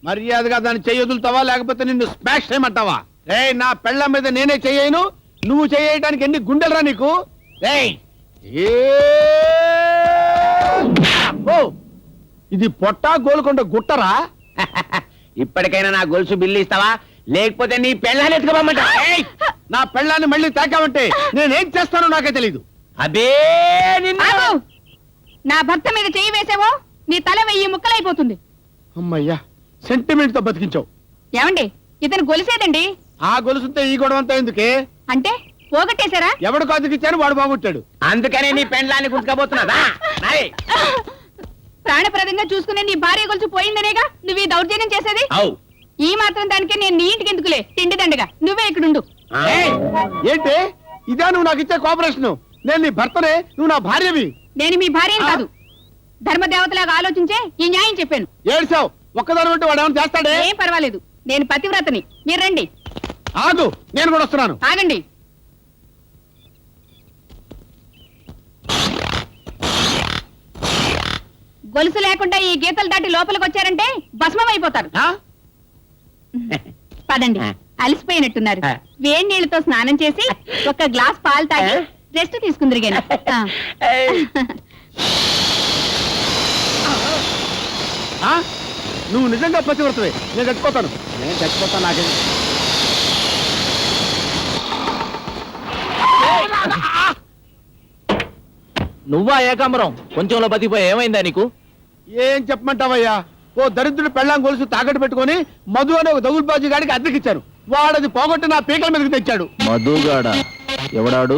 మర్యాదగా దాన్ని చెయ్యొదులుతావా లేకపోతే నిన్ను స్మాష్ చేయమంటావా? నా పెళ్ళ మీద నేనే చెయ్యను, నువ్వు చేయడానికి ఎన్ని గుండెలరా నీకు? ఇది పొట్టా గోలుకొండ గుట్టరా? ఇప్పటికైనా నా గొలుసు బిల్లు ఇస్తావా లేకపోతే నీ పెళ్ళాన్ని ఎత్తుకోమంటా? నా పెళ్ళాన్ని మళ్ళీ తాకామంటే నేనేం చేస్తానో నాకే తెలీదు. అబే నా భర్త మీద చెయ్యి వేసావో నీ తల 1000 ముక్కలైపోతుంది. అమ్మయ్యా, సెంటిమెంట్ తో బతికించావు. ఏమండి, ఇతను గొలిసేదండి. ఆ గొలుసుంటే ఈ గొడవ అంతా ఎందుకే? అంటే పోగొట్టేశారా? ఎవడు కాదుకిచ్చాను వాడు బాగుంటాడు. అందుకనే నీ పెళ్ళాన్ని గుంజుకోబోతున్నదా? ప్రాణప్రదంగా చూసుకునే నీ భార్య గొలుసు పోయిందనేగా నువ్వు ఈ దౌర్జన్యం చేసేది. ఈ మాత్రం దానికే నేను నీ ఇంటికి ఎందుకులే, తిండి దండగా నువ్వే ఇక్కడుండు. ఏంటి ఇదే నువ్వు నాకు ఇచ్చే కోఆపరేషన్? నేను నీ భర్తనే, నువ్వు నా భార్యవి. నేను మీ భార్యని కాదు, ధర్మదేవతలాగా ఆలోచించే ఈ న్యాయం చెప్పాను. ఏడ్చావు ఒక్కదాని ఉంటే వాడు ఏమైనా చేస్తాడే? ఏం పర్వాలేదు, నేను పతివ్రతని. మీరు రండి. ఆగు, నేను కూడా వస్తున్నాను. ఆగండి. గొలుసు లేకుండా ఈ గీతలు దాటి లోపలికి వచ్చారంటే భస్మం అయిపోతారు. పదండి, అలసిపోయినట్టున్నారు. వేడి నీళ్లతో స్నానం చేసి ఒక గ్లాస్ పాలు తాగి రెస్ట్ తీసుకుందరు గాని. నువ్వు నిజంగా పతివ్రతవే. నేను చచ్చిపోతాను. నాకే నువ్వా ఏకాంబరం? కొంచెంలో బతికిపోయా, ఏమైందా నీకు? ఏం చెప్పమంటావయ్యా? ఓ దరిద్రుడు పెళ్ళాం గొలుసు తాకట్టు పెట్టుకుని మధు అనే ఒక దగులుబాజీ గాడికి అద్దెకిచ్చారు. వాడది పోగొట్టి నా పీకల మీదకి తెచ్చాడు. మధుగాడ ఎవడాడు?